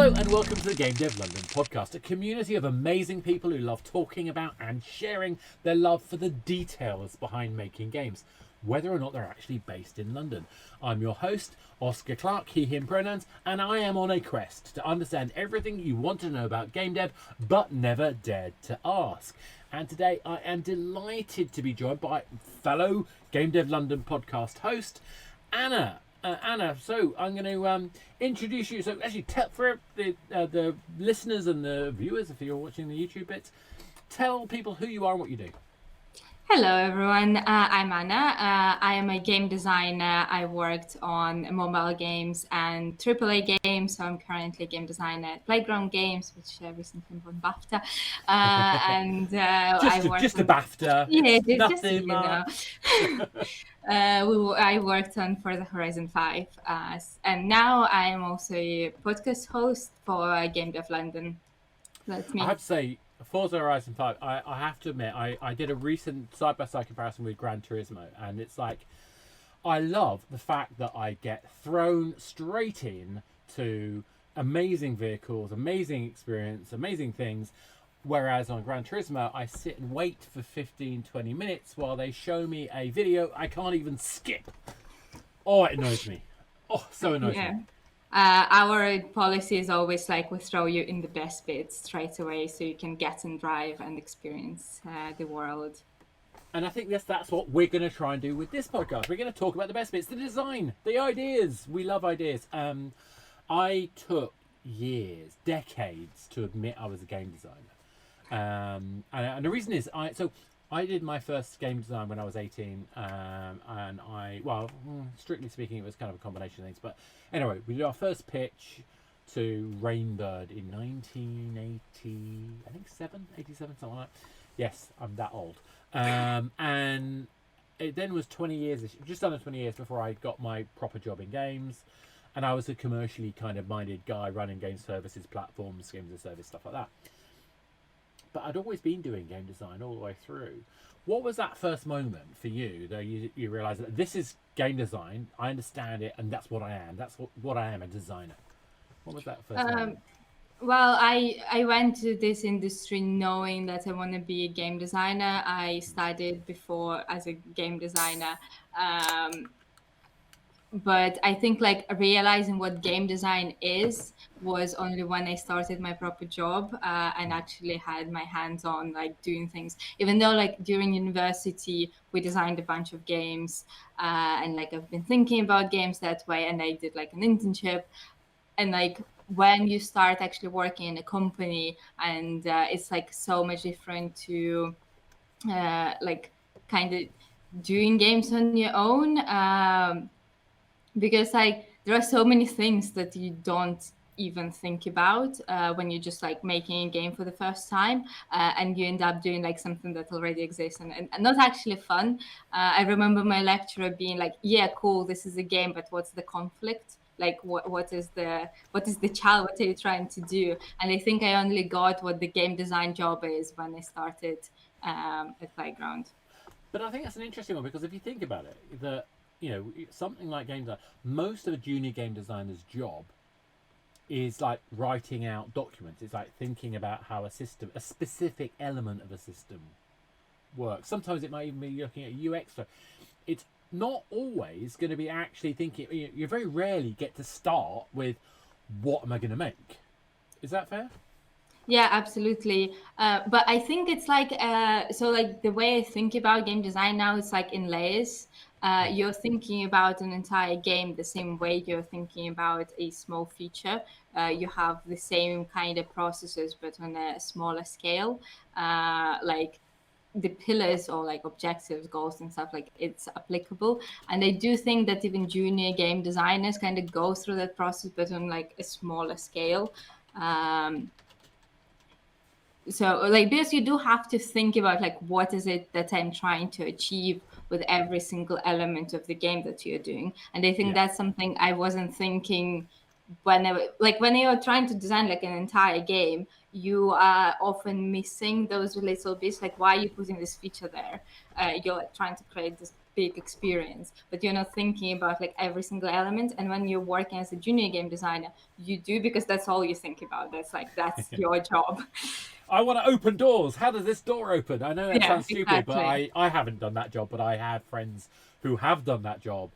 Hello and welcome to the Game Dev London podcast, a community of amazing people who love talking about and sharing their love for the details behind making games, whether or not they're actually based in London. I'm your host, Oscar Clark, he, him pronouns, and I am on a quest to understand everything you want to know about game dev, but never dared to ask. And today I am delighted to be joined by fellow Game Dev London podcast host, Anna. Anna, so I'm going to introduce you. So actually, for the listeners and the viewers, if you're watching the YouTube bits, tell people who you are and what you do. Hello, everyone. I'm Anna. I am a game designer. I worked on mobile games and AAA games. So I'm currently a game designer at Playground Games, which recently won BAFTA. I worked just a BAFTA. Yeah, Nothing I worked on Forza Horizon 5. And now I am also a podcast host for Game Dev London. That's me. I have to say, Forza Horizon 5, I have to admit, I did a recent side-by-side comparison with Gran Turismo, and it's like, I love the fact that I get thrown straight in to amazing vehicles, amazing experience, amazing things, whereas on Gran Turismo, I sit and wait for 15-20 minutes while they show me a video I can't even skip. Oh, it annoys me. Oh, so annoys me. Our policy is always like we throw you in the best bits straight away so you can get and drive and experience the world. And I think that's what we're going to try and do with this podcast. We're going to talk about the best bits, the design, the ideas. We love ideas. I took years, decades to admit I was a game designer. And the reason is, I did my first game design when I was 18, and strictly speaking, it was kind of a combination of things. But anyway, we did our first pitch to Rainbird in 1980, I think 87, something like that. Yes, I'm that old. And it then was 20 years, just under 20 years before I got my proper job in games. And I was a commercially kind of minded guy running game services, platforms, games as a service, stuff like that. But I'd always been doing game design all the way through. What was that first moment for you that you realised that this is game design, I understand it, and that's what I am. That's what I am, a designer. What was that first moment? Well, I went to this industry knowing that I want to be a game designer. I studied before as a game designer. But I think like realizing what game design is was only when I started my proper job and actually had my hands on like doing things. Even though like during university we designed a bunch of games and like I've been thinking about games that way, and I did like an internship, and like when you start actually working in a company and it's like so much different to like kind of doing games on your own. Because like there are so many things that you don't even think about when you're just like making a game for the first time and you end up doing like something that already exists and not actually fun. I remember my lecturer being like, yeah, cool, this is a game, but what's the conflict? Like what is the challenge? What are you trying to do? And I think I only got what the game design job is when I started at Playground. But I think that's an interesting one, because if you think about it, something like game design, most of a junior game designer's job is like writing out documents. It's like thinking about how a specific element of a system works. Sometimes it might even be looking at UX. So it's not always going to be actually thinking. You very rarely get to start with what am I going to make. Is that fair? Yeah, absolutely. But I think it's like, so like the way I think about game design now is like in layers. You're thinking about an entire game the same way you're thinking about a small feature. You have the same kind of processes, but on a smaller scale. Like the pillars or like objectives, goals and stuff, like it's applicable. And I do think that even junior game designers kind of go through that process, but on like a smaller scale. So like because you do have to think about like what is it that I'm trying to achieve with every single element of the game that you're doing. And I think that's something I wasn't thinking when you're trying to design like an entire game, you are often missing those little bits, like why are you putting this feature there? You're like trying to create this big experience, but you're not thinking about like every single element. And when you're working as a junior game designer, you do, because that's all you think about. That's your job. I want to open doors. How does this door open? I know that Yeah, sounds stupid, but exactly. I haven't done that job, but I have friends who have done that job.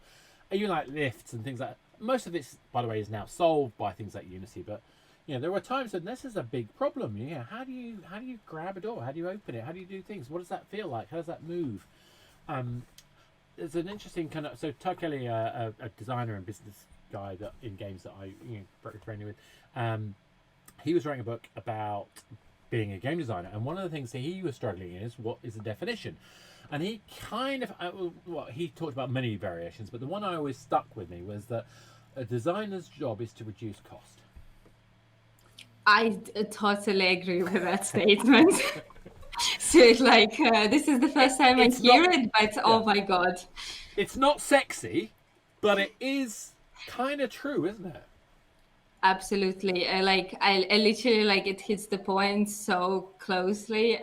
Even like lifts and things like that. Most of this, by the way, is now solved by things like Unity, but there were times when this is a big problem. How do you grab a door? How do you open it? How do you do things? What does that feel like? How does that move? There's an interesting kind of, so Ty Kelly, a designer and business guy that in games that I very friendly with, he was writing a book about being a game designer, and one of the things that he was struggling is what is the definition. And he kind of, he talked about many variations, but the one I always stuck with me was that a designer's job is to reduce cost. I totally agree with that statement. So it's like, this is the first time I hear it, but oh my God. It's not sexy, but it is kind of true, isn't it? Absolutely. I literally, like, it hits the point so closely.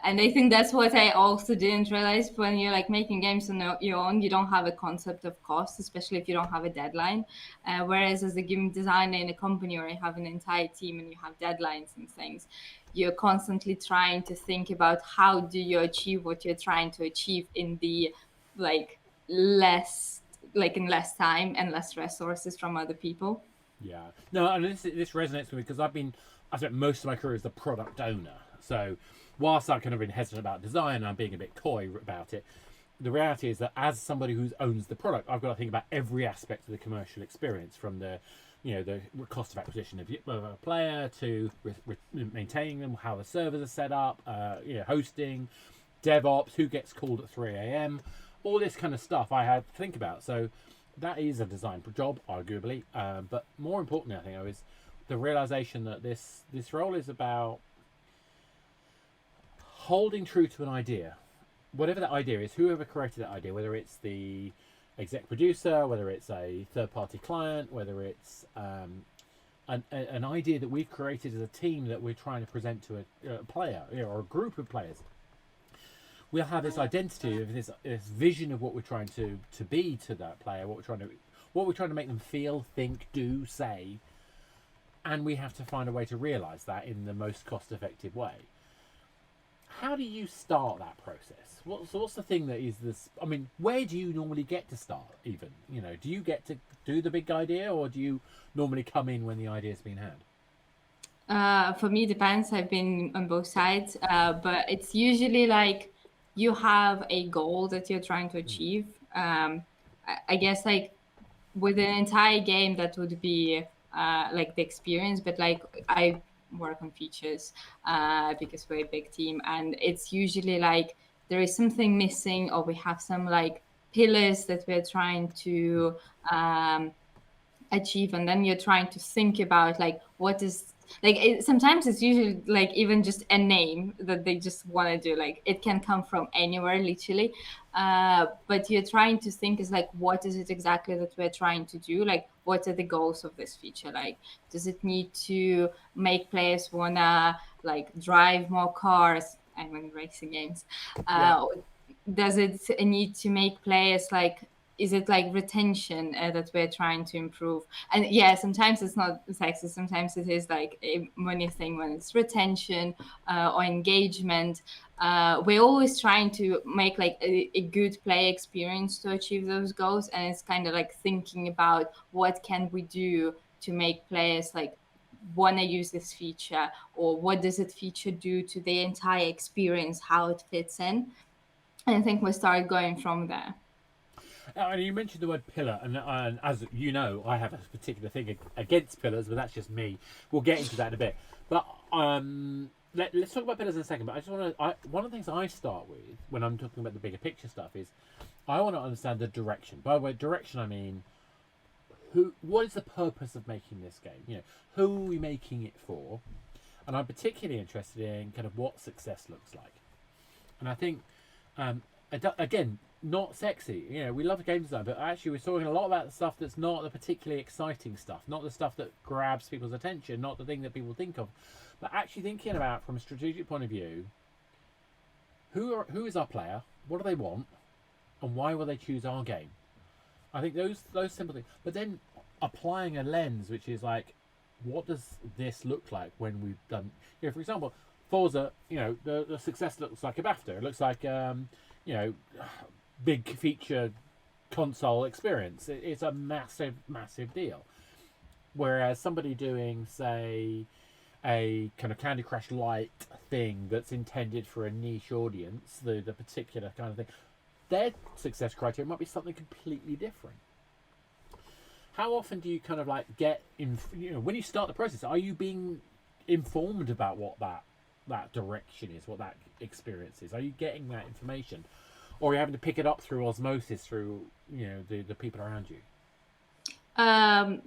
And I think that's what I also didn't realize. When you're like making games on your own, you don't have a concept of cost, especially if you don't have a deadline. Whereas as a game designer in a company, or you have an entire team and you have deadlines and things, you're constantly trying to think about how do you achieve what you're trying to achieve in the like in less time and less resources from other people. Yeah. No, and this resonates with me because I spent most of my career as the product owner. So whilst I've kind of been hesitant about design and I'm being a bit coy about it, the reality is that as somebody who owns the product, I've got to think about every aspect of the commercial experience, from the cost of acquisition of a player to maintaining them, how the servers are set up, hosting, DevOps, who gets called at 3 a.m., all this kind of stuff I had to think about. So that is a design job, arguably. But more importantly, I think, is the realization that this role is about holding true to an idea, whatever that idea is, whoever created that idea, whether it's the exec producer, whether it's a third-party client, whether it's an idea that we've created as a team that we're trying to present to a player, or a group of players. We'll have this identity of this vision of what we're trying to be to that player, what we're trying to make them feel, think, do, say, and we have to find a way to realize that in the most cost-effective way. How do you start that process? What's the thing that is this? I mean, where do you normally get to start? Even do you get to do the big idea, or do you normally come in when the idea's been had? For me, it depends. I've been on both sides, but it's usually like you have a goal that you're trying to achieve. I guess like with an entire game, that would be like the experience, but like I work on features because we're a big team, and it's usually like there is something missing, or we have some like pillars that we're trying to achieve, and then you're trying to think about like what is like sometimes it's usually like even just a name that they just want to do, like it can come from anywhere literally, but you're trying to think is like what is it exactly that we're trying to do, like what are the goals of this feature, like does it need to make players wanna like drive more cars, I'm in racing games, does it need to make players like, is it like retention that we're trying to improve? And yeah, sometimes it's not sexy, sometimes it is like a money thing when it's retention or engagement. We're always trying to make like a good play experience to achieve those goals, and it's kind of like thinking about what can we do to make players like want to use this feature, or what does it feature do to the entire experience, how it fits in. And I think we start going from there. And you mentioned the word pillar, and as you know, I have a particular thing against pillars, but that's just me. We'll get into that in a bit. But let's talk about pillars in a second. But I just want to. One of the things I start with when I'm talking about the bigger picture stuff is I want to understand the direction. By the way, direction, I mean what is the purpose of making this game? Who are we making it for? And I'm particularly interested in kind of what success looks like. And I think, again, not sexy. We love game design, but actually we're talking a lot about the stuff that's not the particularly exciting stuff, not the stuff that grabs people's attention, not the thing that people think of, but actually thinking about from a strategic point of view, who is our player? What do they want? and why will they choose our game? I think those simple things. But then applying a lens, which is like, what does this look like when we've done? You know, for example, Forza. You know, the success looks like a BAFTA. It looks like you know, big feature console experience. It's a massive deal. Whereas somebody doing, say, a kind of Candy Crush light thing that's intended for a niche audience, the particular kind of thing, their success criteria might be something completely different. How often do you kind of like get in, you know, when you start the process, are you being informed about what that direction is, what that experience is? Are you getting that information, or are you having to pick it up through osmosis, through, you know, the people around you? Um,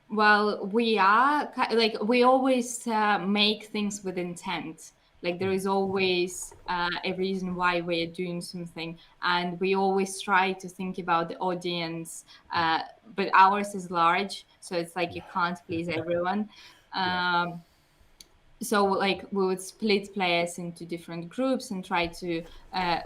well, we are like we always make things with intent. Like there is always a reason why we're doing something, and we always try to think about the audience. But ours is large, so it's like you can't please everyone. Yeah, Um, so like we would split players into different groups and try to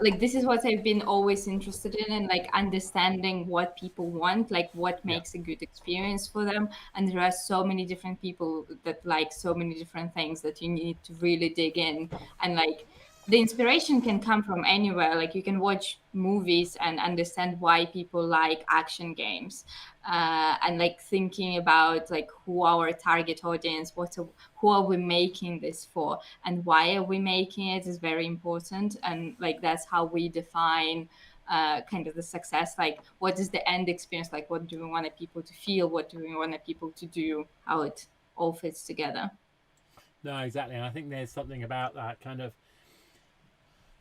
like this is what I've been always interested in, and like understanding what people want, like what yeah, makes a good experience for them. And there are so many different people that like so many different things that you need to really dig in. And like the inspiration can come from anywhere. Like you can watch movies and understand why people like action games, and like thinking about like who our target audience, who are we making this for, and why are we making it is very important. And like that's how we define kind of the success. Like what is the end experience? Like what do we want people to feel? What do we want people to do? How it all fits together. no, exactly. And I think there's something about that kind of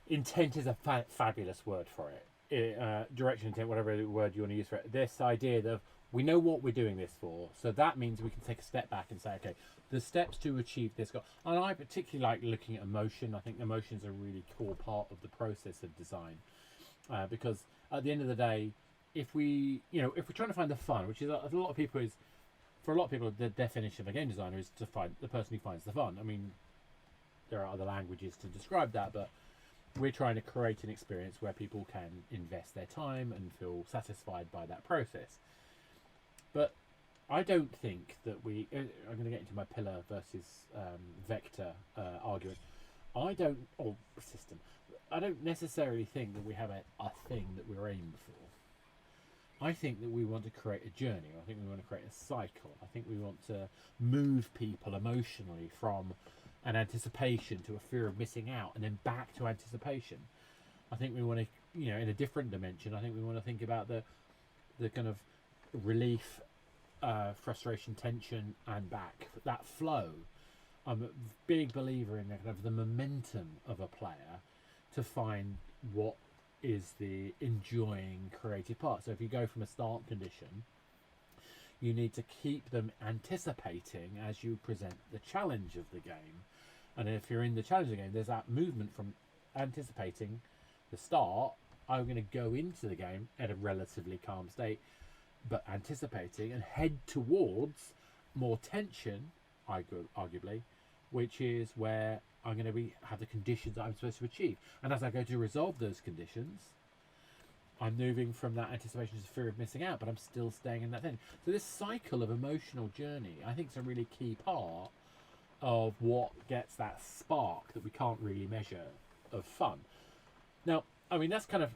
intent is a fabulous word for it. Direction, intent, whatever word you want to use for it. This idea that we know what we're doing this for, so that means we can take a step back and say, okay, the steps to achieve this goal. And I particularly like looking at emotion. I think emotions are a really core part of the process of design, because at the end of the day, if we, you know, if we're trying to find the fun, which is a lot of people is, for a lot of people, the definition of a game designer is to find the person who finds the fun. I mean, there are other languages to describe that, but we're trying to create an experience where people can invest their time and feel satisfied by that process. But I don't think that I'm going to get into my pillar versus vector argument. I don't, or system. I don't necessarily think that we have a thing that we're aiming for. I think that we want to create a journey. I think we want to create a cycle. I think we want to move people emotionally from an anticipation to a fear of missing out, and then back to anticipation. I think we want to, you know, in a different dimension, I think we want to think about the kind of relief, frustration, tension, and back, that flow. I'm a big believer in the kind of the momentum of a player to find what is the enjoying creative part. So if you go from a start condition, you need to keep them anticipating as you present the challenge of the game. And if you're in the challenge of the game, there's that movement from anticipating the start. I'm going to go into the game at a relatively calm state, but anticipating, and head towards more tension, arguably, which is where I'm going to have the conditions that I'm supposed to achieve. And as I go to resolve those conditions, I'm moving from that anticipation to fear of missing out, but I'm still staying in that thing. So this cycle of emotional journey, I think, is a really key part of what gets that spark that we can't really measure of fun. Now, I mean, that's kind of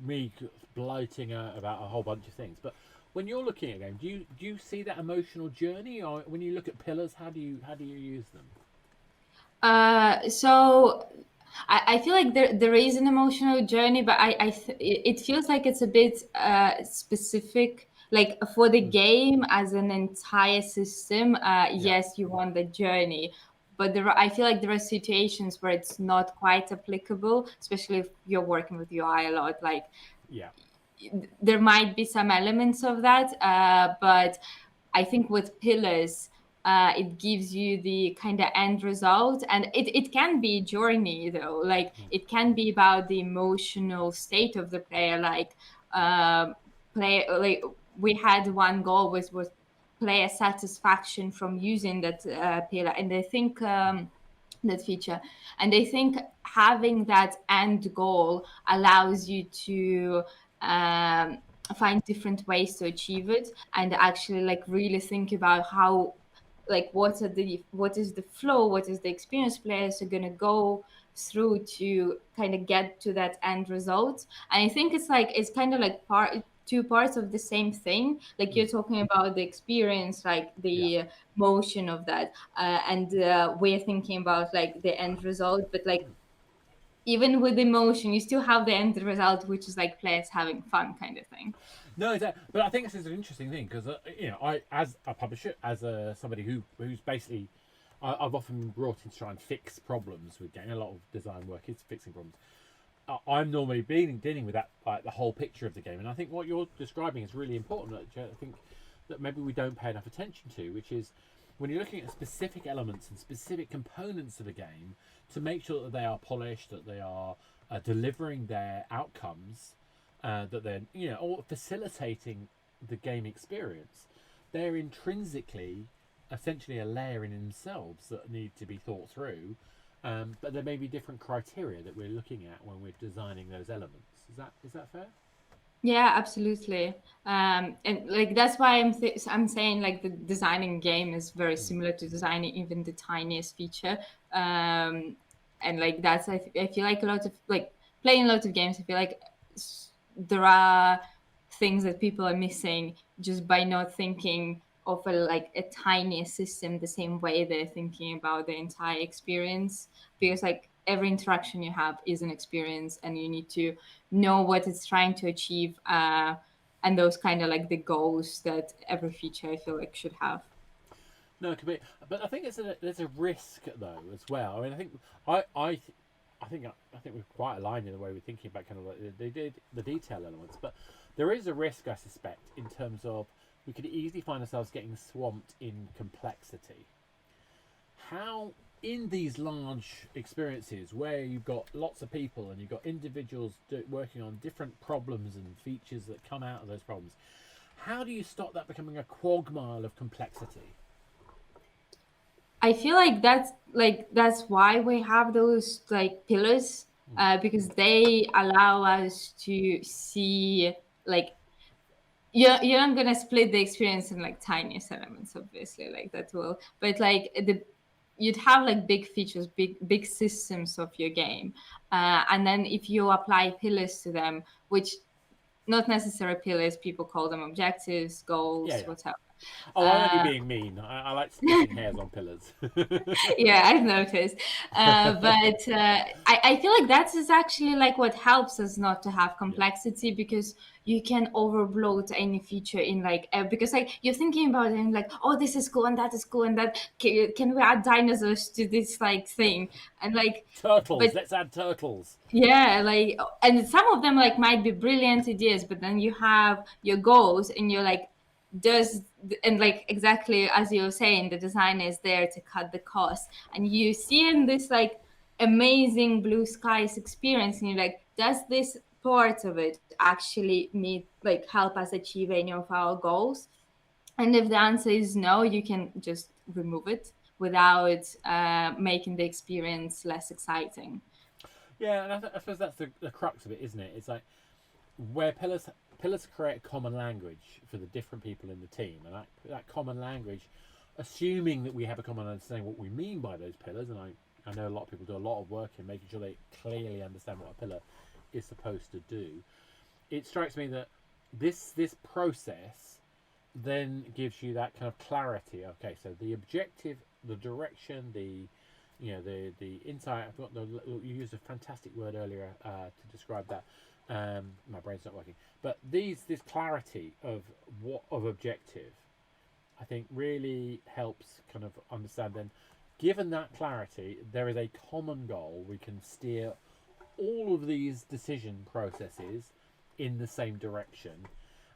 me bloating about a whole bunch of things, but when you're looking at a game, do you see that emotional journey, or when you look at pillars, how do you use them? So I feel like there is an emotional journey, but it feels like it's a bit specific. Like for the game as an entire system, Yeah, yes, you want the journey, but I feel like there are situations where it's not quite applicable, especially if you're working with UI a lot. Like yeah, there might be some elements of that, but I think with pillars, it gives you the kind of end result, and it can be a journey though. Like it can be about the emotional state of the player. Like play, like we had one goal was player satisfaction from using that pillar, and I think. that feature. And I think having that end goal allows you to um, find different ways to achieve it, and actually like really think about how, like what is the flow, what is the experience players are going to go through to kind of get to that end result. And I think it's like it's kind of like two parts of the same thing. Like you're Mm. talking about the experience, like Yeah. the motion of that, and we're thinking about like the end result. But like even with emotion, you still have the end result, which is like players having fun kind of thing. No, exactly. But I think this is an interesting thing because I, as a publisher, as somebody who's basically, I've often been brought in to try and fix problems with game. A lot of design work is fixing problems. I'm normally dealing with that, like the whole picture of the game, and I think what you're describing is really important. I think that maybe we don't pay enough attention to, which is when you're looking at specific elements and specific components of a game, to make sure that they are polished, that they are delivering their outcomes, that they're or facilitating the game experience. They're intrinsically, essentially, a layer in themselves that need to be thought through. But there may be different criteria that we're looking at when we're designing those elements. Is that fair? Yeah, absolutely. And like that's why I'm saying like the designing game is very Mm. similar to designing even the tiniest feature. And like that's I feel like a lot of like playing a lot of games. I feel like there are things that people are missing just by not thinking of a tiny system the same way they're thinking about the entire experience, because like every interaction you have is an experience and you need to know what it's trying to achieve, and those kind of like the goals that every feature I feel like should have. No, it could be, but I think there's a risk though as well. I mean, I think I I, I think we're quite aligned in the way we're thinking about kind of like the detail elements, but there is a risk, I suspect, in terms of we could easily find ourselves getting swamped in complexity. How in these large experiences where you've got lots of people and you've got individuals working on different problems and features that come out of those problems, how do you stop that becoming a quagmire of complexity? I feel like that's why we have those like pillars, Mm. because they allow us to see like you're not gonna split the experience in like tiniest elements, obviously, like that will, but like the you'd have like big features, big systems of your game, and then if you apply pillars to them, which not necessary pillars, people call them objectives, Yeah, goals, yeah. whatever. Oh, I'm only Uh, being mean. I like splitting hairs on pillars. yeah, I've noticed. But I feel like that is actually like what helps us not to have Yeah, complexity, because you can overbloat any feature in like because like you're thinking about it and like, oh, this is cool and that is cool and that can we add dinosaurs to this like thing, and like but turtles. Let's add turtles. yeah, like, and some of them like might be brilliant ideas, but then you have your goals and you're like, does and like exactly as you were saying, the design is there to cut the cost, and you see in this like amazing blue skies experience, and you're like, does this part of it actually meet like help us achieve any of our goals? And if the answer is no, you can just remove it without making the experience less exciting. Yeah, and I suppose that's the crux of it, isn't it? It's like where pillars create a common language for the different people in the team, and that common language, assuming that we have a common understanding what we mean by those pillars, and I know a lot of people do a lot of work in making sure they clearly understand what a pillar is supposed to do. It strikes me that this process then gives you that kind of clarity. Okay, so the objective, the direction, the insight. I've got you used a fantastic word earlier to describe that. My brain's not working, but this clarity of objective, I think really helps kind of understand. Then, given that clarity, there is a common goal. We can steer all of these decision processes in the same direction,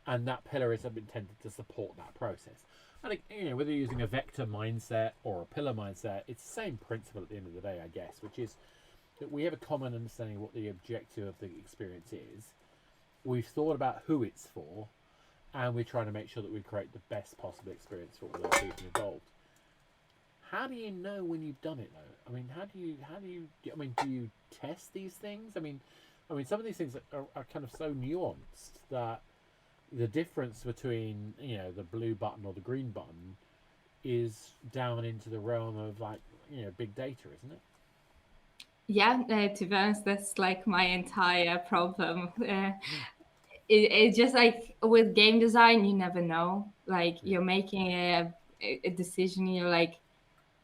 and that pillar is intended to support that process. I think whether you're using a vector mindset or a pillar mindset, it's the same principle at the end of the day, I guess, which is that we have a common understanding of what the objective of the experience is. We've thought about who it's for, and we're trying to make sure that we create the best possible experience for all those people involved. how do you know when you've done it though? I mean, I mean, do you test these things? I mean, some of these things are kind of so nuanced that the difference between, you know, the blue button or the green button is down into the realm of, like, you know, big data, isn't it? Yeah, to be honest, that's like my entire problem. Mm. It's just like with game design, you never know. Like Yeah. you're making a decision, you're like,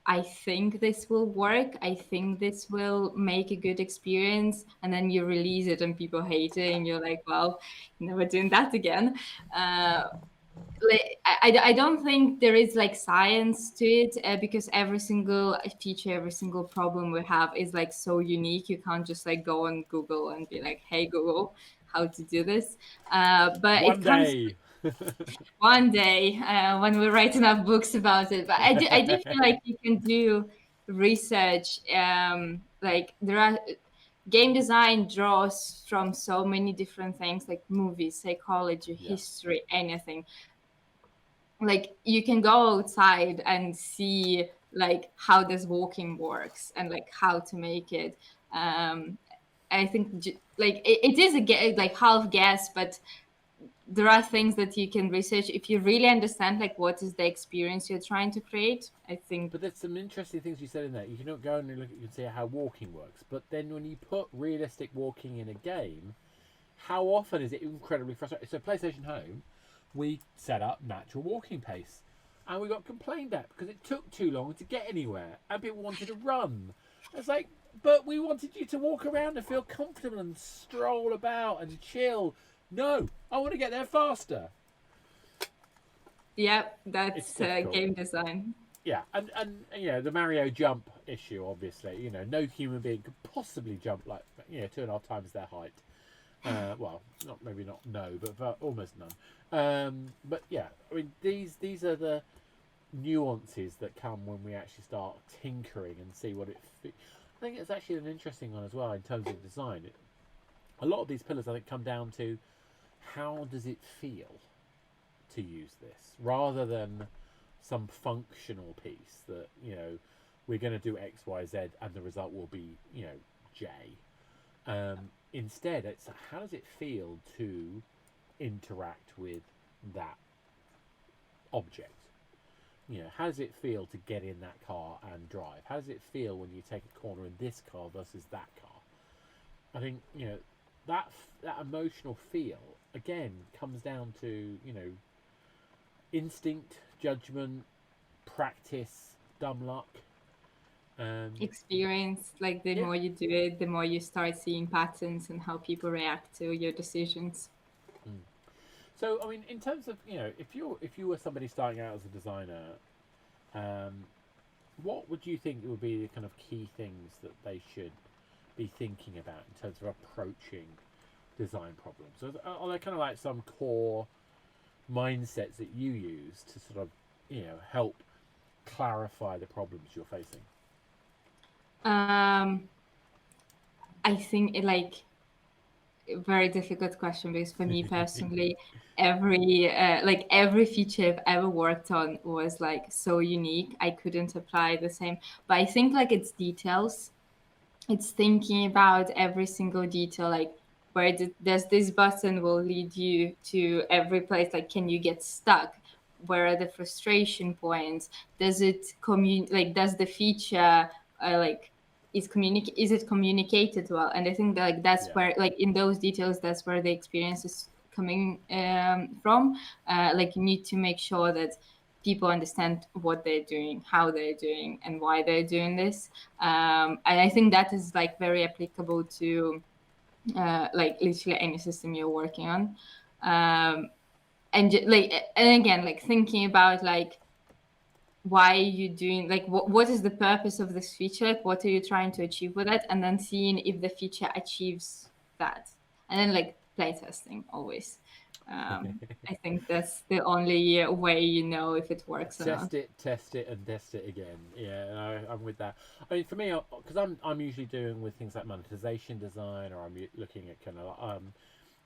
I think this will work. I think this will make a good experience. And then you release it and people hate it. And you're like, well, never doing that again. Uh, like, I don't think there is like science to it because every single feature, every single problem we have is like so unique. You can't just like go on Google and be like, hey, Google, how to do this. But it One comes day. one day when we write enough books about it. But I do feel like you can do research. Like there are game design draws from so many different things, like movies, psychology, Yeah. history, anything. Like you can go outside and see like how this walking works and like how to make it. Um, I think like it is like half guess, but there are things that you can research if you really understand like what is the experience you're trying to create. I think. But there's some interesting things you said in there. You can go and look, you can see how walking works. But then when you put realistic walking in a game, how often is it incredibly frustrating? So PlayStation Home, we set up natural walking pace, and we got complained at because it took too long to get anywhere, and people wanted to run. It's like, but we wanted you to walk around and feel comfortable and stroll about and chill. No, I want to get there faster. Yeah, It's that's difficult. game design. Yeah, and you know, the Mario jump issue, obviously, you know, no human being could possibly jump like, you know, 2.5 times their height. Well, not maybe not no, but almost none. But yeah, I mean, these are the nuances that come when we actually start tinkering and see what it. I think it's actually an interesting one as well in terms of design. A lot of these pillars, I think, come down to how does it feel to use this, rather than some functional piece that, you know, we're going to do X, Y, Z, and the result will be, you know, J. Instead, it's how does it feel to interact with that object? You know, how does it feel to get in that car and drive? How does it feel when you take a corner in this car versus that car? I think, you know, that emotional feel again comes down to, you know, instinct, judgment, practice, dumb luck. Experience, like the Yeah. more you do it, the more you start seeing patterns and how people react to your decisions. Mm. So, I mean, in terms of, you know, if you were somebody starting out as a designer, um, what would you think would be the kind of key things that they should be thinking about in terms of approaching design problems? So, are there kind of like some core mindsets that you use to sort of, you know, help clarify the problems you're facing? um I think it like a very difficult question because for me personally, every feature I've ever worked on was like so unique. I couldn't apply the same. But I think like it's details. It's thinking about every single detail, like does this button will lead you to every place? Like, can you get stuck? Where are the frustration points? Does it does the feature like is it communicated well? And I think that like that's Yeah. where like in those details that's where the experience is coming from. Like you need to make sure that people understand what they're doing, how they're doing, and why they're doing this. And I think that is like very applicable to like literally any system you're working on. Um, and again, like thinking about like why are you doing like what is the purpose of this feature, like what are you trying to achieve with it, and then seeing if the feature achieves that, and then like play testing always. I think that's the only way you know if it works or not. Test it, and test it again. Yeah, I'm with that. I mean, for me, because I'm usually doing with things like monetization design, or I'm looking at kind of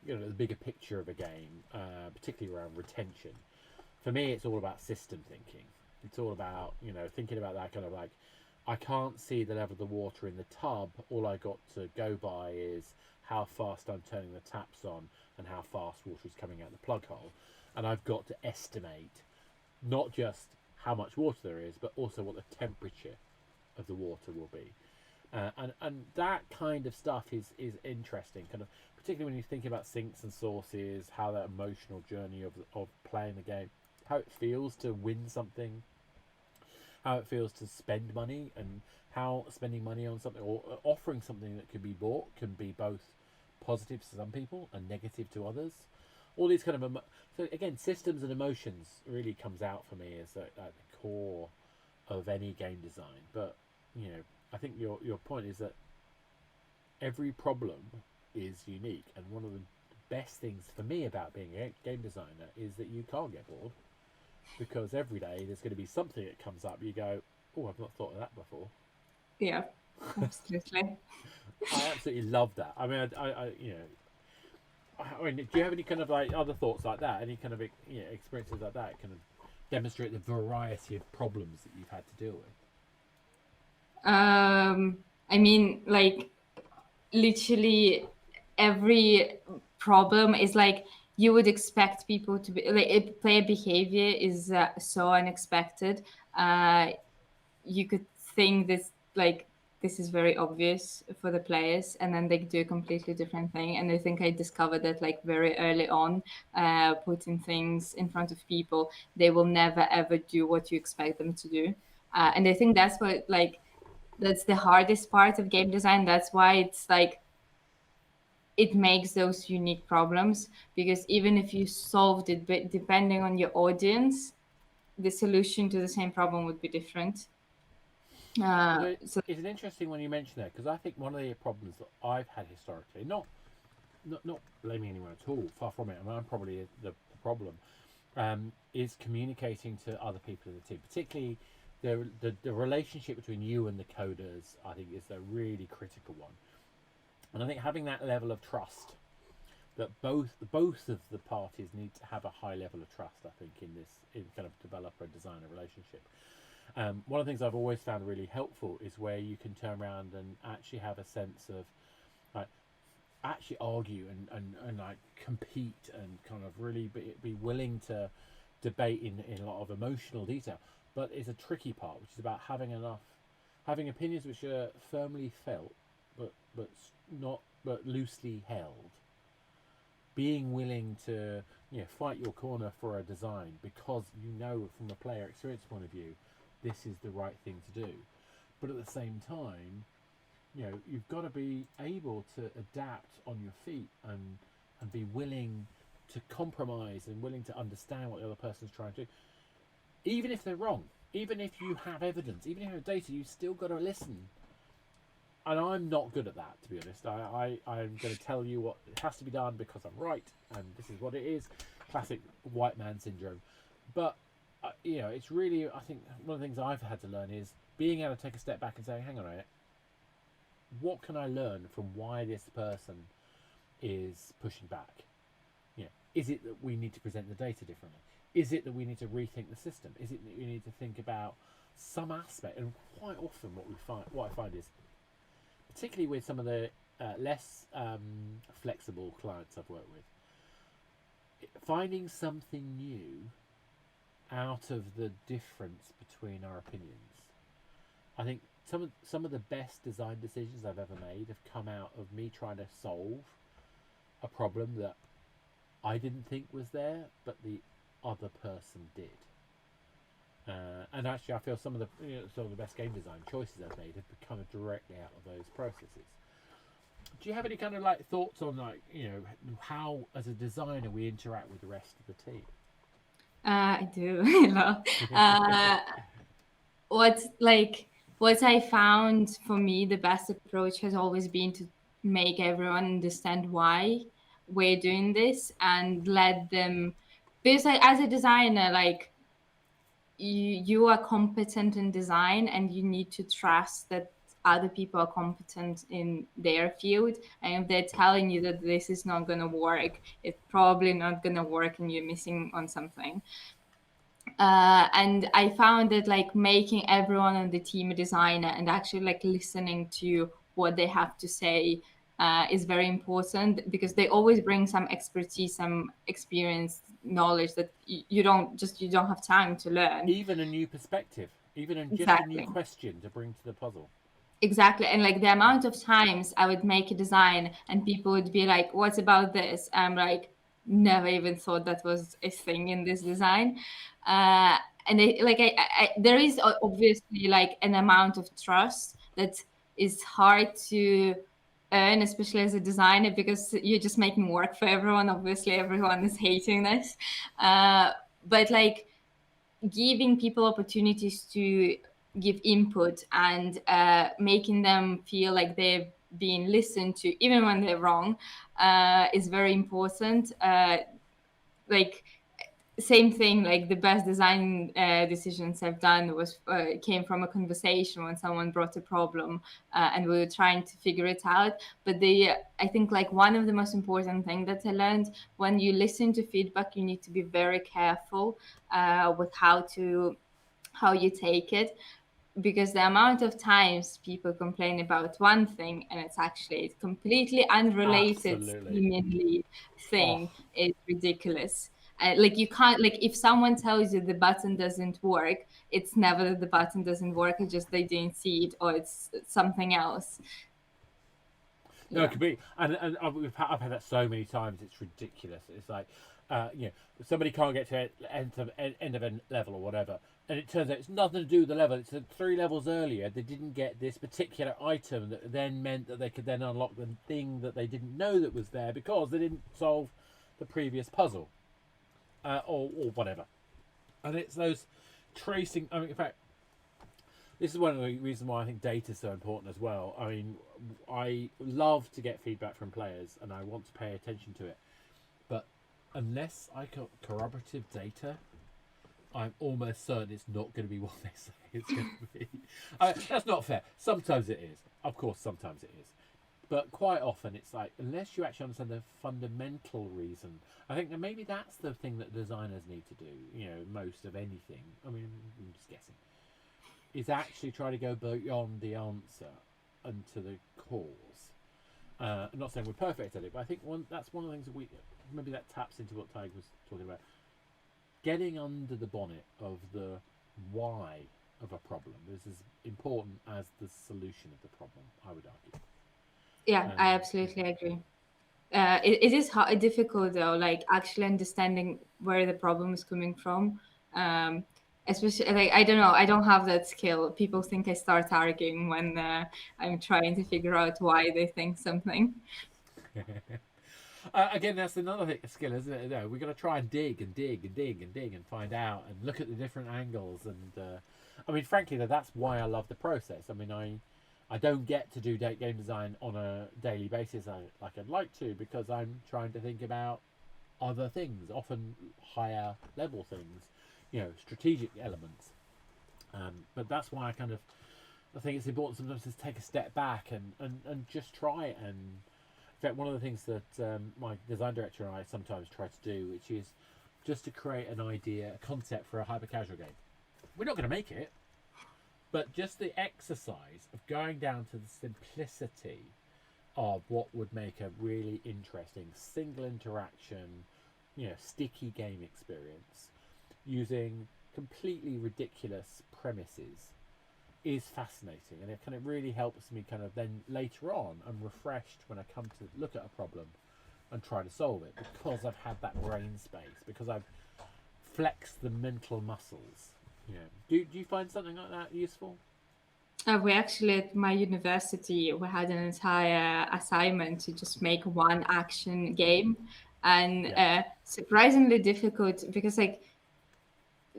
you know, the bigger picture of a game, particularly around retention. For me, it's all about system thinking. It's all about, thinking about that kind of like, I can't see the level of the water in the tub. All I got to go by is how fast I'm turning the taps on and how fast water is coming out the plug hole. And I've got to estimate not just how much water there is, but also what the temperature of the water will be. And that kind of stuff is interesting, kind of particularly when you think about sinks and sources, how that emotional journey of playing the game, how it feels to win something, how it feels to spend money, and how spending money on something or offering something that can be bought can be both positive to some people and negative to others. All these kind of so again, systems and emotions really comes out for me as at the core of any game design. But I think your point is that every problem is unique, and one of the best things for me about being a game designer is that you can't get bored, because every day there's going to be something that comes up. You go, oh, I've not thought of that before. Yeah, absolutely. I absolutely love that. I mean, I mean, do you have any kind of like other thoughts like that? Any kind of experiences like that kind of demonstrate the variety of problems that you've had to deal with? I mean, like literally every problem is like you would expect people to be like player behavior is so unexpected. You could think this like this is very obvious for the players, and then they do a completely different thing. And I think I discovered that like very early on, putting things in front of people, they will never ever do what you expect them to do. And I think that's what like that's the hardest part of game design. That's why it's like it makes those unique problems, because even if you solved it, but depending on your audience, the solution to the same problem would be different. Well, So it's an interesting one you mentioned there, because I think one of the problems that I've had historically, not blaming anyone at all, far from it. I mean, I'm probably the problem, is communicating to other people in the team, particularly the relationship between you and the coders. I think is a really critical one, and I think having that level of trust, that both of the parties need to have a high level of trust. I think in kind of developer and designer relationship. One of the things I've always found really helpful is where you can turn around and actually have a sense of like actually argue and like compete and kind of really be willing to debate in a lot of emotional detail. But it's a tricky part, which is about having opinions which are firmly felt, but not but loosely held. Being willing to fight your corner for a design because from a player experience point of view, this is the right thing to do. But at the same time, you've got to be able to adapt on your feet and be willing to compromise and willing to understand what the other person's trying to do, even if they're wrong, even if you have evidence, even if you have data. You still got to listen. And I'm not good at that, to be honest. I'm going to tell you what has to be done because I'm right, and this is what it is. Classic white man syndrome. But it's really, I think one of the things I've had to learn is being able to take a step back and say, hang on a minute, what can I learn from why this person is pushing back? Is it that we need to present the data differently? Is it that we need to rethink the system? Is it that we need to think about some aspect? And quite often what I find is, particularly with some of the less flexible clients I've worked with, finding something new out of the difference between our opinions. I think some of the best design decisions I've ever made have come out of me trying to solve a problem that I didn't think was there, but the other person did. And actually, I feel some of the best game design choices I've made have come directly out of those processes. Do you have any kind of like thoughts on how as a designer we interact with the rest of the team? I do. What like what I found for me the best approach has always been to make everyone understand why we're doing this and let them, because like, as a designer, like you are competent in design and you need to trust that other people are competent in their field, and if they're telling you that this is not going to work, it's probably not going to work and you're missing on something. And I found that like making everyone on the team a designer and actually like listening to what they have to say is very important, because they always bring some expertise, some experience, knowledge that you don't have time to learn. Even a new perspective, even just a new Exactly. question to bring to the puzzle. Exactly. And like the Yeah. amount of times I would make a design and people would be like, what about this? I'm like, never even thought that was a thing in this design. Uh, and there is obviously like an amount of trust that is hard to earn, especially as a designer, because you're just making work for everyone. Obviously, everyone is hating this. But like, giving people opportunities to give input and making them feel like they're being listened to, even when they're wrong, is very important. Like, same thing, like the best design decisions I've done was came from a conversation when someone brought a problem, and we were trying to figure it out. But I think like one of the most important thing that I learned, when you listen to feedback, you need to be very careful with how you take it, because the amount of times people complain about one thing and it's actually a completely unrelated Absolutely. seemingly Oh, thing is ridiculous. Like, you can't, like, if someone tells you the button doesn't work, it's never that the button doesn't work, it's just they didn't see it, or it's something else. no, it Yeah. could be, and I've had that so many times. It's ridiculous. It's like, somebody can't get to end of a level or whatever, and it turns out it's nothing to do with the level. It's 3 levels earlier they didn't get this particular item that then meant that they could then unlock the thing that they didn't know that was there because they didn't solve the previous puzzle, or whatever. And it's those tracing. I mean, in fact, this is one of the reasons why I think data is so important as well. I mean, I love to get feedback from players and I want to pay attention to it. But unless I got corroborative data, I'm almost certain it's not going to be what they say it's going to be. That's not fair. Sometimes it is. Of course, sometimes it is. But quite often it's like, unless you actually understand the fundamental reason, I think that maybe that's the thing that designers need to do, most of anything. I mean, I'm just guessing, is actually try to go beyond the answer and to the cause. I'm not saying we're perfect at it, but I think that's one of the things that maybe that taps into what Tig was talking about. Getting under the bonnet of the why of a problem is as important as the solution of the problem, I would argue. Yeah, I Yeah. absolutely agree. It is difficult though, like actually understanding where the problem is coming from. Um, Especially, like, I don't know, I don't have that skill. People think I start arguing when I'm trying to figure out why they think something. Again, that's another skill, isn't it? We've got to try and dig and dig and dig and dig and find out and look at the different angles. And I mean, frankly, that's why I love the process. I mean, I don't get to do game design on a daily basis like I'd like to, because I'm trying to think about other things, often higher level things, strategic elements. But that's why I think it's important sometimes to take a step back and just try it. And in fact, one of the things that my design director and I sometimes try to do, which is just to create an idea, a concept for a hyper casual game. We're not going to make it, but just the exercise of going down to the simplicity of what would make a really interesting single interaction, sticky game experience using completely ridiculous premises is fascinating, and it kind of really helps me kind of then later on I'm refreshed when I come to look at a problem and try to solve it, because I've had that brain space, because I've flexed the mental muscles. Do you find something like that useful? We actually, at my university, we had an entire assignment to just make one action game, and Yeah, surprisingly difficult, because like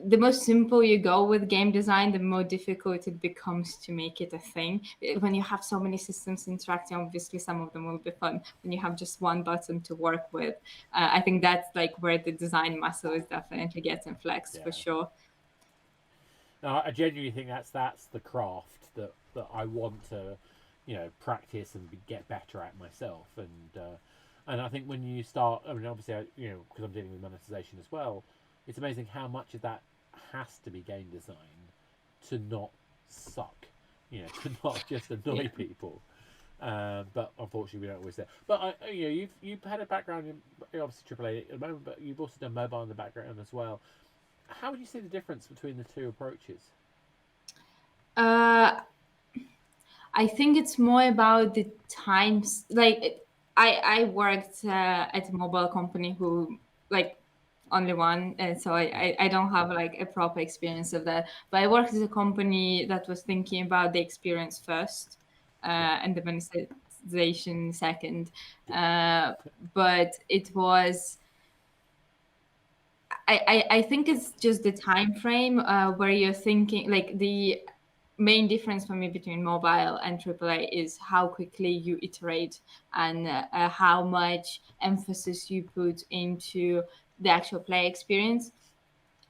the more simple you go with game design, the more difficult it becomes to make it a thing. When you have so many systems interacting, obviously some of them will be fun. When you have just one button to work with, I think that's like where the design muscle is definitely getting flexed for yeah. sure. No, I genuinely think that's the craft that I want to, practice and get better at myself. And I think when you start, I mean, obviously, because I'm dealing with monetization as well, it's amazing how much of that has to be game design to not suck, to not just annoy people. But unfortunately, we don't always do. But you've had a background in obviously AAA at the moment, but you've also done mobile in the background as well. How would you see the difference between the two approaches? Uh, I think it's more about the times. I worked at a mobile company who like only one, and so I don't have like a proper experience of that. But I worked at a company that was thinking about the experience first, Yeah, and the monetization second. yeah, But it was. I think it's just the time frame where you're thinking like the main difference for me between mobile and AAA is how quickly you iterate and how much emphasis you put into the actual play experience.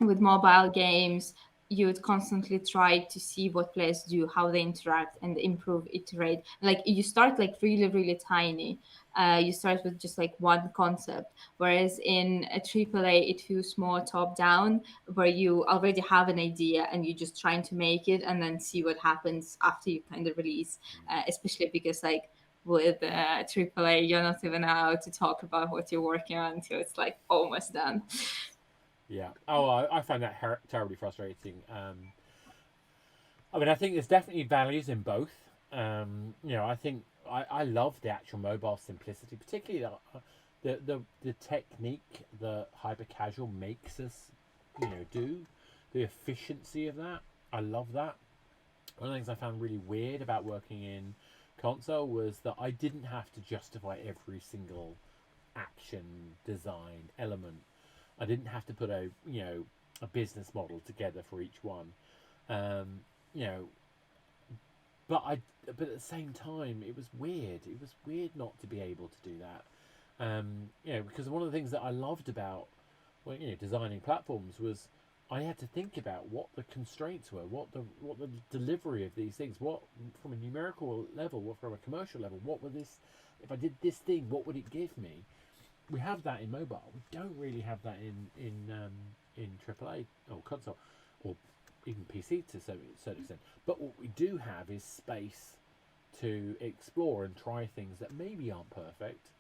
With mobile games, you would constantly try to see what players do, how they interact, and improve, iterate. Like you start like really, really tiny. You start with just like one concept, whereas in a AAA, it feels more top down, where you already have an idea and you're just trying to make it and then see what happens after you kind of release. Especially because like with AAA, you're not even allowed to talk about what you're working on until it's like almost done. yeah. Oh, I find that terribly frustrating. I mean, I think there's definitely values in both. I think I love the actual mobile simplicity, particularly the technique that hyper casual makes us, do the efficiency of that. I love that. One of the things I found really weird about working in console was that I didn't have to justify every single action design element. I didn't have to put a business model together for each one. Um, you know, but at the same time, it was weird. It was weird not to be able to do that. Because one of the things that I loved about designing platforms was I had to think about what the constraints were, what the delivery of these things, what from a numerical level, what from a commercial level, what would this, if I did this thing, what would it give me? We have that in mobile. We don't really have that in AAA or console, or even PC to a certain extent. But what we do have is space to explore and try things that maybe aren't perfect,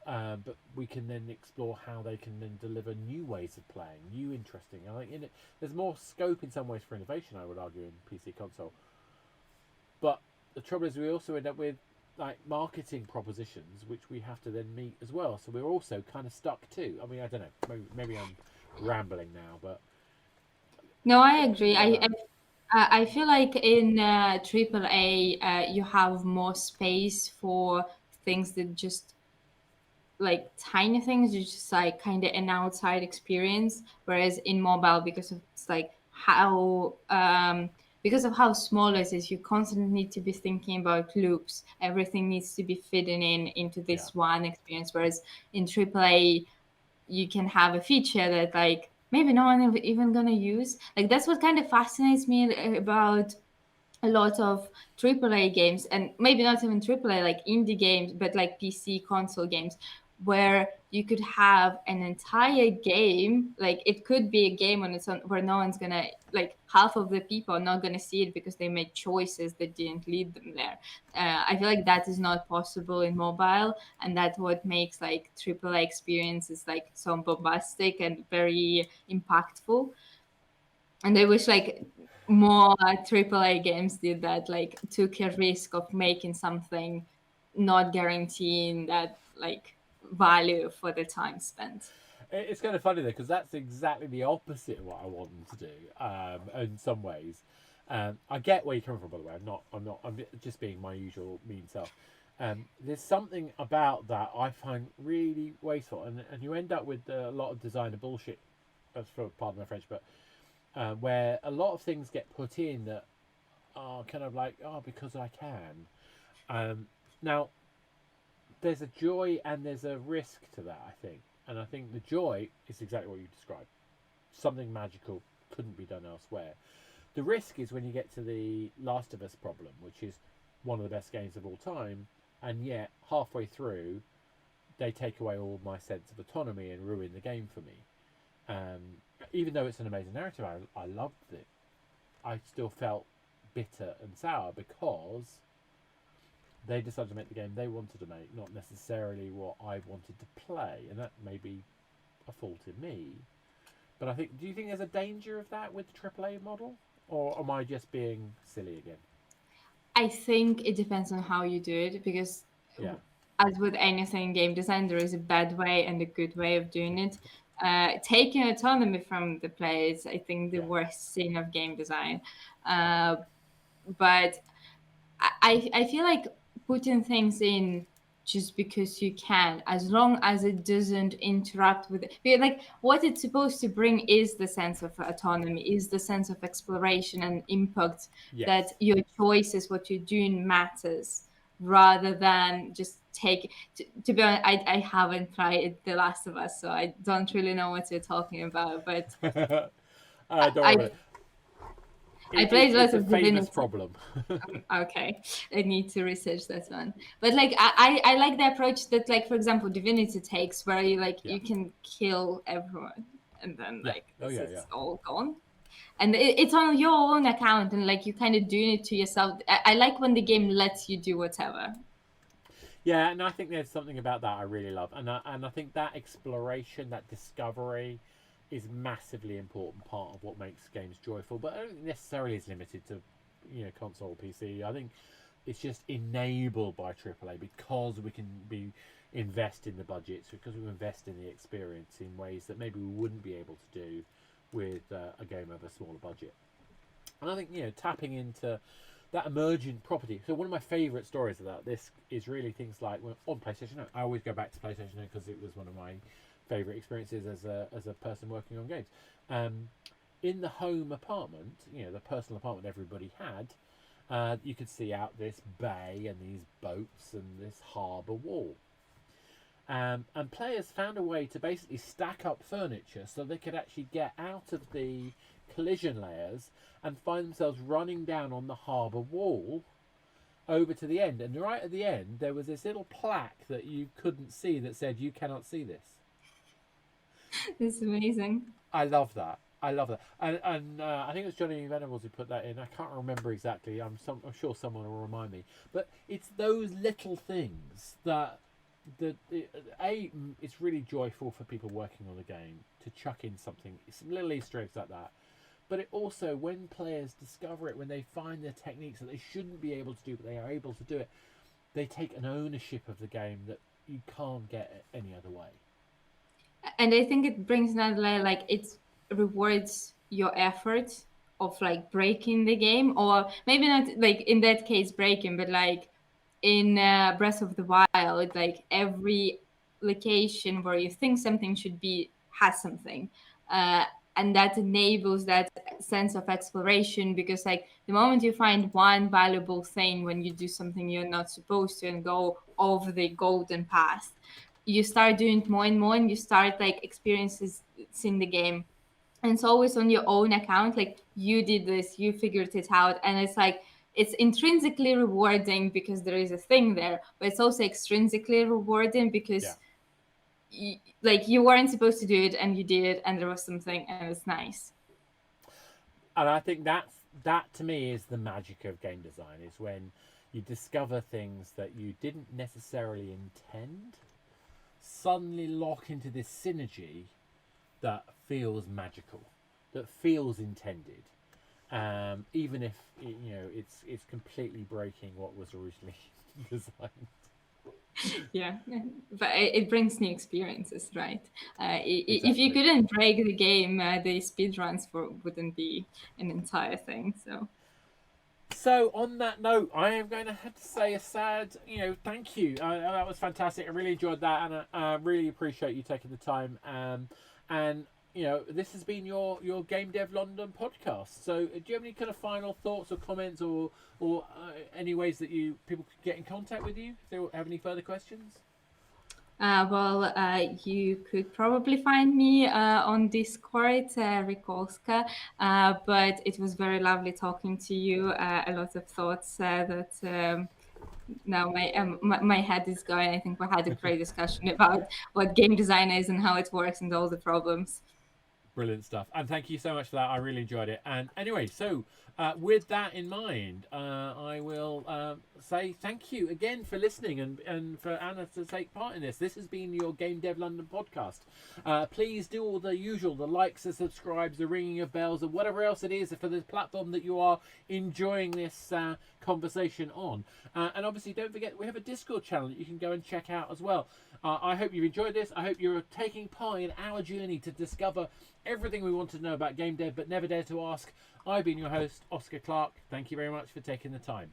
but we can then explore how they can then deliver new ways of playing, new interesting. I think in it, there's more scope in some ways for innovation, I would argue, in PC console. But the trouble is, we also end up with like marketing propositions, which we have to then meet as well. So we're also kind of stuck too. I mean, I don't know. Maybe I'm rambling now, but No, I agree. I don't know. I feel like in AAA, you have more space for things that just like tiny things, it's just like kind of an outside experience. Whereas in mobile, because of it's like how because of how small it is, you constantly need to be thinking about loops. Everything needs to be fitting in into Yeah, this one experience. Whereas in AAA, you can have a feature that like maybe no one even gonna use. Like that's what kind of fascinates me about a lot of AAA games, and maybe not even AAA, like indie games, but like PC console games, where you could have an entire game. Like it could be a game on its own where no one's gonna, like half of the people are not gonna see it because they made choices that didn't lead them there. I feel like that is not possible in mobile, and that's what makes like AAA experiences like so bombastic and very impactful. And I wish like more AAA games did that, like took a risk of making something, not guaranteeing that like value for the time spent. it's kind of funny though because that's exactly the opposite of what I want them to do. In some ways, I get where you're coming from. By the way, I'm just being my usual mean self. There's something about that I find really wasteful, and you end up with a lot of designer bullshit. As for pardon my French, but where a lot of things get put in that are kind of like, oh, because I can. Now, there's a joy and there's a risk to that, I think. And I think the joy is exactly what you described. Something magical couldn't be done elsewhere. The risk is when you get to the Last of Us problem, which is one of the best games of all time, and yet halfway through, they take away all my sense of autonomy and ruin the game for me. even though it's an amazing narrative, I loved it. I still felt bitter and sour because they decided to make the game they wanted to make, not necessarily what I wanted to play, and that may be a fault in me. But I think, do you think there's a danger of that with the AAA model, or am I just being silly again? I think it depends on how you do it, because Yeah, as with anything in game design, there is a bad way and a good way of doing it. Taking autonomy from the players, I think the yeah, worst sin of game design. But I feel like putting things in just because you can, as long as it doesn't interrupt with it. Because, like, what it's supposed to bring is the sense of autonomy, is the sense of exploration and impact, that yes. your choices, what you're doing matters, rather than just take. To be honest, I haven't played The Last of Us, so I don't really know what you're talking about. But Don't worry I about it. I played lots It's a of famous Divinity. problem. Okay, I need to research that one. But like I like the approach that, like, for example, Divinity takes, where you like Yeah, you can kill everyone and then yeah, like oh yeah, yeah. it's all gone. And it's on your own account, and like you kind of doing it to yourself. I like when the game lets you do whatever. Yeah, and I think there's something about that I really love, and I think that exploration, that discovery, is massively important part of what makes games joyful. But I don't think necessarily is limited to, console or PC. I think it's just enabled by AAA because we can be invest in the budgets, because we invest in the experience in ways that maybe we wouldn't be able to do with a game of a smaller budget. And I think tapping into that emergent property. So one of my favourite stories about this is really things like on PlayStation. I always go back to PlayStation because it was one of my favourite experiences as a person working on games. Um, in the home apartment, the personal apartment everybody had, you could see out this bay and these boats and this harbour wall. And players found a way to basically stack up furniture so they could actually get out of the collision layers and find themselves running down on the harbour wall over to the end. And right at the end, there was this little plaque that you couldn't see that said, "You cannot see this." It's amazing. I love that. I love that. And I think it was Johnny Venables who put that in. I can't remember exactly. I'm sure someone will remind me. But it's those little things that it's really joyful for people working on the game to chuck in some little Easter eggs like that. But it also, when players discover it, when they find the techniques that they shouldn't be able to do, but they are able to do it, they take an ownership of the game that you can't get any other way. And I think it brings another layer, like it rewards your effort of like breaking the game, or maybe not like in that case breaking, but like in Breath of the Wild, like every location where you think something should be has something. Uh, and that enables that sense of exploration, because like the moment you find one valuable thing when you do something you're not supposed to and go over the golden path, you start doing it more and more, and you start like experiences in the game, and it's always on your own account, like you did this, you figured it out, and it's like it's intrinsically rewarding because there is a thing there, but it's also extrinsically rewarding Yeah. because like you weren't supposed to do it and you did it, and there was something, and it's nice. And I think that to me is the magic of game design, is when you discover things that you didn't necessarily intend suddenly lock into this synergy that feels magical, that feels intended, even if it's completely breaking what was originally designed. Yeah, but it brings new experiences, right? If you Exactly. couldn't break the game, the speedruns wouldn't be an entire thing. So on that note, I am going to have to say a sad, thank you. That was fantastic. I really enjoyed that, and I really appreciate you taking the time. And this has been your Game Dev London podcast. So, do you have any kind of final thoughts or comments, or any ways that people could get in contact with you if they have any further questions? You could probably find me on Discord, Rikolska, but it was very lovely talking to you. A lot of thoughts that now my head is going. I think we had a great discussion about what game design is and how it works and all the problems. Brilliant stuff. And thank you so much for that. I really enjoyed it. And anyway, so with that in mind, I will say thank you again for listening and for Anna to take part in this. This has been your Game Dev London podcast. Please do all the usual, the likes, the subscribes, the ringing of bells, and whatever else it is for the platform that you are enjoying this conversation on. And obviously, don't forget, we have a Discord channel that you can go and check out as well. I hope you've enjoyed this. I hope you're taking part in our journey to discover everything we want to know about game dev but never dare to ask. I've been your host, Oscar Clark. Thank you very much for taking the time.